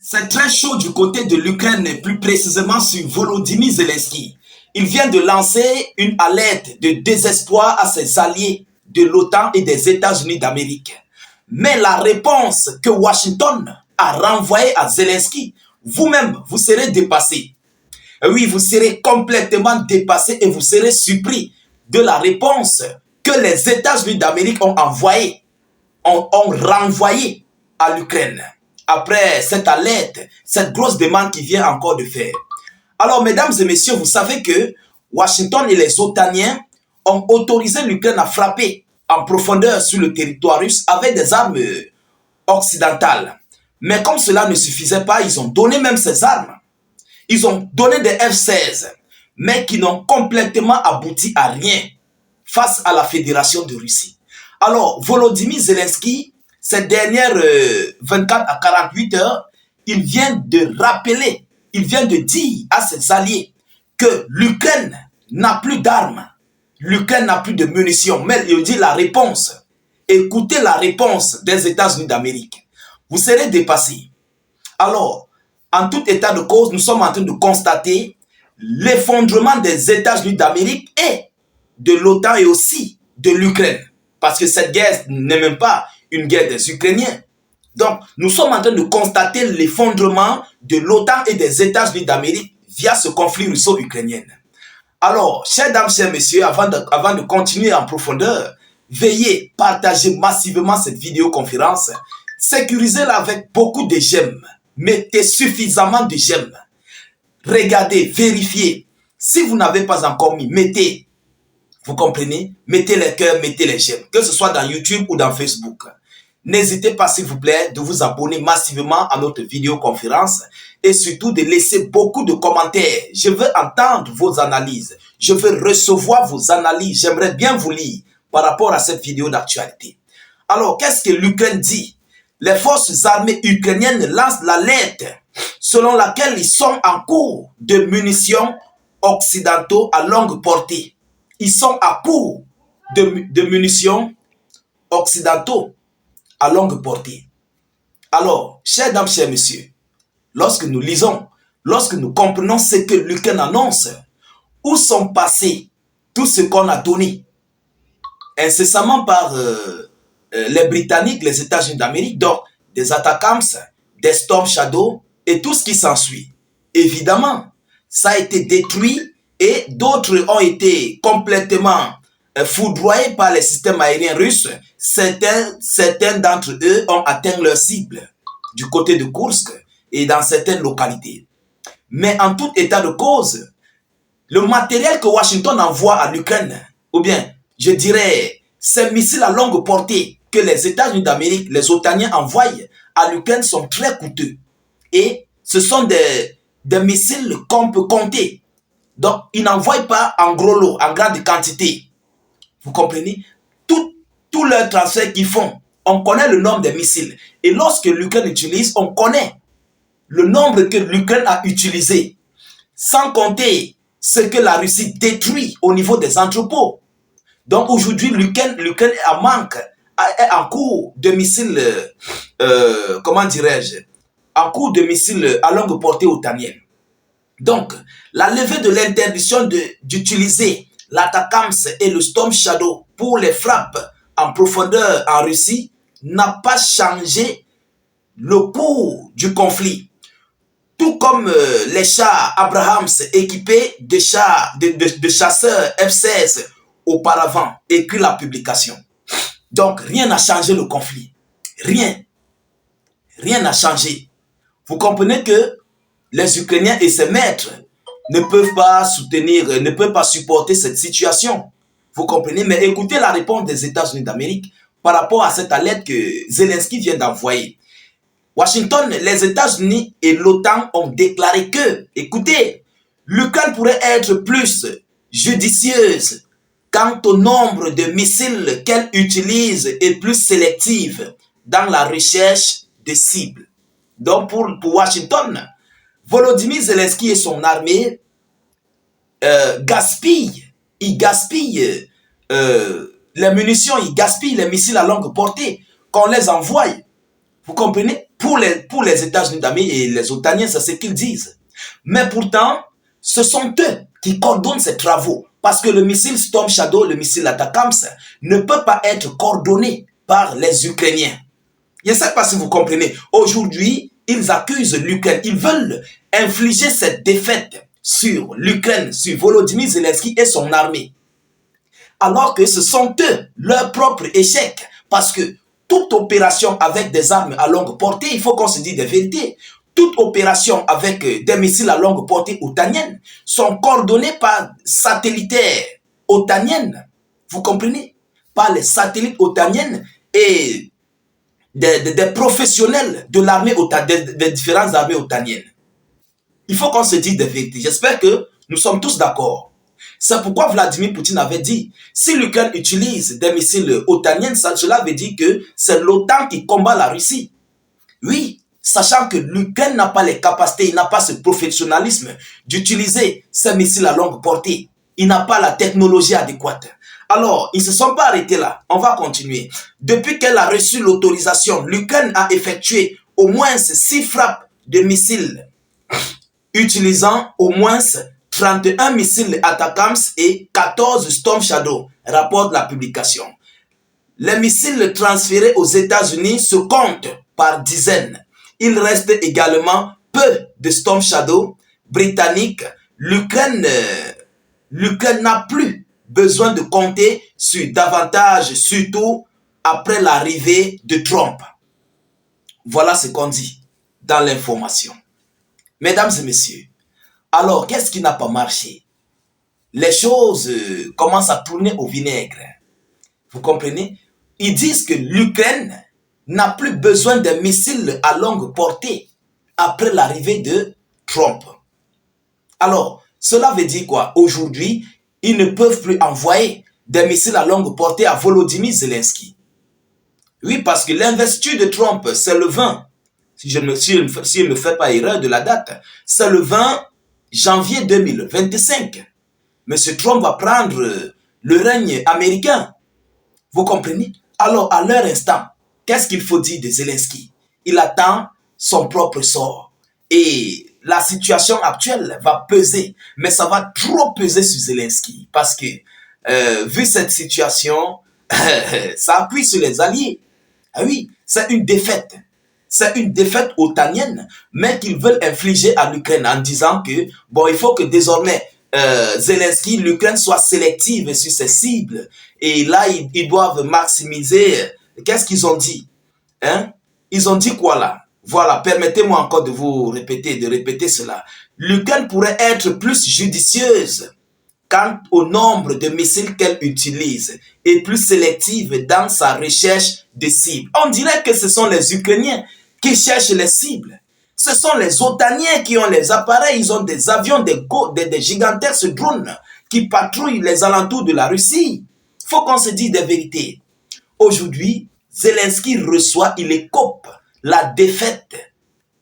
C'est très chaud du côté de l'Ukraine, plus précisément sur Volodymyr Zelensky. Il vient de lancer une alerte de désespoir à ses alliés de l'OTAN et des États-Unis d'Amérique. Mais la réponse que Washington a renvoyée à Zelensky, vous-même, vous serez dépassé. Oui, vous serez complètement dépassé et vous serez surpris de la réponse que les États-Unis d'Amérique ont renvoyée à l'Ukraine. Après cette alerte, cette grosse demande qui vient encore de faire. Alors, mesdames et messieurs, vous savez que Washington et les Otaniens ont autorisé l'Ukraine à frapper en profondeur sur le territoire russe avec des armes occidentales. Mais comme cela ne suffisait pas, ils ont donné même ces armes. Ils ont donné des F-16, mais qui n'ont complètement abouti à rien face à la Fédération de Russie. Alors, Volodymyr Zelensky, ces dernières 24 à 48 heures, il vient de rappeler, il vient de dire à ses alliés que l'Ukraine n'a plus d'armes, l'Ukraine n'a plus de munitions, mais il dit la réponse. Écoutez la réponse des États-Unis d'Amérique. Vous serez dépassés. Alors, en tout état de cause, nous sommes en train de constater l'effondrement des États-Unis d'Amérique et de l'OTAN et aussi de l'Ukraine. Parce que cette guerre n'est même pas une guerre des Ukrainiens. Donc, nous sommes en train de constater l'effondrement de l'OTAN et des États-Unis d'Amérique via ce conflit russo-ukrainien. Alors, chers dames, chers messieurs, avant de continuer en profondeur, veuillez partager massivement cette vidéoconférence, sécurisez-la avec beaucoup de j'aime, mettez suffisamment de j'aime, regardez, vérifiez. Si vous n'avez pas encore mis, mettez, vous comprenez, mettez les cœurs, mettez les j'aime, que ce soit dans YouTube ou dans Facebook. N'hésitez pas, s'il vous plaît, de vous abonner massivement à notre vidéoconférence et surtout de laisser beaucoup de commentaires. Je veux entendre vos analyses. Je veux recevoir vos analyses. J'aimerais bien vous lire par rapport à cette vidéo d'actualité. Alors, qu'est-ce que l'Ukraine dit? Les forces armées ukrainiennes lancent l'alerte selon laquelle ils sont en cours de munitions occidentaux à longue portée. Ils sont à court de munitions occidentaux à longue portée. Alors, chers dames, chers messieurs, lorsque nous lisons, lorsque nous comprenons ce que l'Ukraine annonce, où sont passés tout ce qu'on a donné incessamment par les Britanniques, les États-Unis d'Amérique, donc des Atakams, des Storm Shadow et tout ce qui s'ensuit. Évidemment, ça a été détruit et d'autres ont été complètement foudroyés par les systèmes aériens russes. Certains d'entre eux ont atteint leur cible du côté de Kursk et dans certaines localités. Mais en tout état de cause, le matériel que Washington envoie à l'Ukraine, ou bien, je dirais, ces missiles à longue portée que les États-Unis d'Amérique, les Otaniens envoient à l'Ukraine sont très coûteux. Et ce sont des missiles qu'on peut compter. Donc, ils n'envoient pas en gros lot, en grande quantité. Vous comprenez? Tout leur transfert qu'ils font, on connaît le nombre des missiles. Et lorsque l'Ukraine utilise, on connaît le nombre que l'Ukraine a utilisé. Sans compter ce que la Russie détruit au niveau des entrepôts. Donc aujourd'hui, l'Ukraine est en cours de missiles, comment dirais-je, en cours de missiles à longue portée otanienne. Donc, la levée de l'interdiction d'utiliser l'Atakams et le Storm Shadow pour les frappes en profondeur en Russie n'a pas changé le cours du conflit. Tout comme les chars Abrams équipés de chasseurs F-16 auparavant, écrit la publication. Donc, rien n'a changé le conflit. Rien. Rien n'a changé. Vous comprenez que les Ukrainiens et ses maîtres ne peuvent pas soutenir, ne peuvent pas supporter cette situation. Vous comprenez? Mais écoutez la réponse des États-Unis d'Amérique par rapport à cette alerte que Zelensky vient d'envoyer. Washington, les États-Unis et l'OTAN ont déclaré que, écoutez, l'Ukraine pourrait être plus judicieuse quant au nombre de missiles qu'elle utilise et plus sélective dans la recherche de cibles. Donc pour Washington, Volodymyr Zelensky et son armée gaspillent les munitions, ils gaspillent les missiles à longue portée qu'on les envoie. Vous comprenez? pour les États-Unis d'Amérique et les Otaniens, c'est ce qu'ils disent. Mais pourtant, ce sont eux qui coordonnent ces travaux. Parce que le missile Storm Shadow, le missile ATACMS, ne peut pas être coordonné par les Ukrainiens. Je ne sais pas si vous comprenez. Aujourd'hui, ils accusent l'Ukraine. Ils veulent infliger cette défaite sur l'Ukraine, sur Volodymyr Zelensky et son armée. Alors que ce sont eux, leur propre échec. Parce que toute opération avec des armes à longue portée, il faut qu'on se dise des vérités. Toute opération avec des missiles à longue portée otaniennes sont coordonnées par satellitaires otaniennes. Vous comprenez? Par les satellites otaniennes et des professionnels de l'armée, des différentes armées otaniennes. Il faut qu'on se dise des vérités. J'espère que nous sommes tous d'accord. C'est pourquoi Vladimir Poutine avait dit, si l'Ukraine utilise des missiles otaniens, cela veut dire que c'est l'OTAN qui combat la Russie. Oui, sachant que l'Ukraine n'a pas les capacités, il n'a pas ce professionnalisme d'utiliser ces missiles à longue portée. Il n'a pas la technologie adéquate. Alors, ils ne se sont pas arrêtés là. On va continuer. Depuis qu'elle a reçu l'autorisation, l'Ukraine a effectué au moins 6 frappes de missiles utilisant au moins 31 missiles ATACMS et 14 Storm Shadow, rapporte la publication. Les missiles transférés aux États-Unis se comptent par dizaines. Il reste également peu de Storm Shadow britanniques. L'Ukraine n'a plus besoin de compter sur davantage, surtout après l'arrivée de Trump. Voilà ce qu'on dit dans l'information. Mesdames et messieurs, alors qu'est-ce qui n'a pas marché? Les choses commencent à tourner au vinaigre. Vous comprenez? Ils disent que l'Ukraine n'a plus besoin de missiles à longue portée après l'arrivée de Trump. Alors, cela veut dire quoi? Aujourd'hui, ils ne peuvent plus envoyer des missiles à longue portée à Volodymyr Zelensky. Oui, parce que l'investiture de Trump, c'est le 20. Si je ne me fais pas erreur de la date, c'est le 20 janvier 2025. M. Trump va prendre le règne américain. Vous comprenez? Alors, à leur instant, qu'est-ce qu'il faut dire de Zelensky? Il attend son propre sort. Et la situation actuelle va peser, mais ça va trop peser sur Zelensky. Parce que, vu cette situation, ça appuie sur les alliés. Ah oui, c'est une défaite. C'est une défaite otanienne, mais qu'ils veulent infliger à l'Ukraine en disant que, bon, il faut que désormais, Zelensky, l'Ukraine soit sélective sur ses cibles. Et là, ils doivent maximiser. Qu'est-ce qu'ils ont dit? Hein? Ils ont dit quoi là? Voilà, permettez-moi encore de vous répéter, de répéter cela. L'Ukraine pourrait être plus judicieuse quant au nombre de missiles qu'elle utilise et plus sélective dans sa recherche de cibles. On dirait que ce sont les Ukrainiens qui cherchent les cibles. Ce sont les Otaniens qui ont les appareils, ils ont des avions, des gigantesques drones qui patrouillent les alentours de la Russie. Il faut qu'on se dise des vérités. Aujourd'hui, Zelensky reçoit, il écope la défaite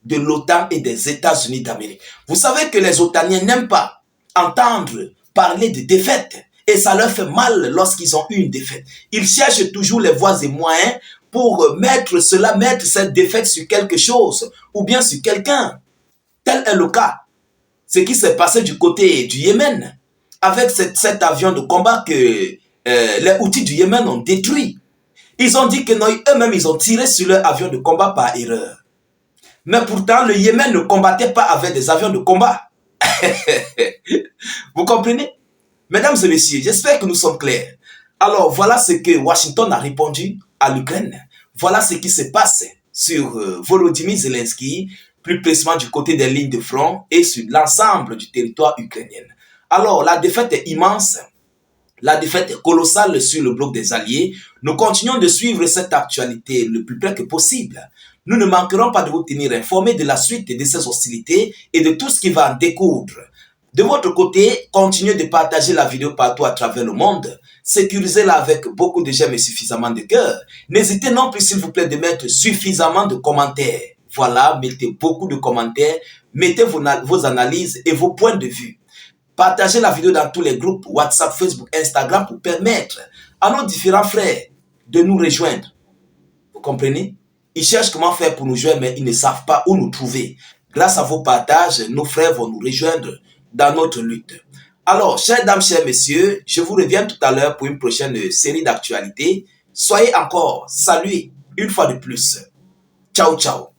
de l'OTAN et des États-Unis d'Amérique. Vous savez que les Otaniens n'aiment pas entendre parler de défaite et ça leur fait mal lorsqu'ils ont eu une défaite. Ils cherchent toujours les voies et moyens pour mettre cette défaite sur quelque chose ou bien sur quelqu'un. Tel est le cas. Ce qui s'est passé du côté du Yémen avec cet avion de combat que les outils du Yémen ont détruit. Ils ont dit que eux-mêmes, ils ont tiré sur leur avion de combat par erreur. Mais pourtant, le Yémen ne combattait pas avec des avions de combat. Vous comprenez? Mesdames et messieurs, j'espère que nous sommes clairs. Alors, voilà ce que Washington a répondu à l'Ukraine. Voilà ce qui se passe sur Volodymyr Zelensky, plus précisément du côté des lignes de front et sur l'ensemble du territoire ukrainien. Alors, la défaite est immense. La défaite est colossale sur le bloc des Alliés. Nous continuons de suivre cette actualité le plus près que possible. Nous ne manquerons pas de vous tenir informés de la suite de ces hostilités et de tout ce qui va en découdre. De votre côté, continuez de partager la vidéo partout à travers le monde. Sécurisez-la avec beaucoup de j'aime et suffisamment de cœur. N'hésitez non plus, s'il vous plaît, de mettre suffisamment de commentaires. Voilà, mettez beaucoup de commentaires, mettez vos analyses et vos points de vue. Partagez la vidéo dans tous les groupes WhatsApp, Facebook, Instagram pour permettre à nos différents frères de nous rejoindre. Vous comprenez? Ils cherchent comment faire pour nous joindre, mais ils ne savent pas où nous trouver. Grâce à vos partages, nos frères vont nous rejoindre dans notre lutte. Alors, chères dames, chers messieurs, je vous reviens tout à l'heure pour une prochaine série d'actualités. Soyez encore salués une fois de plus. Ciao, ciao.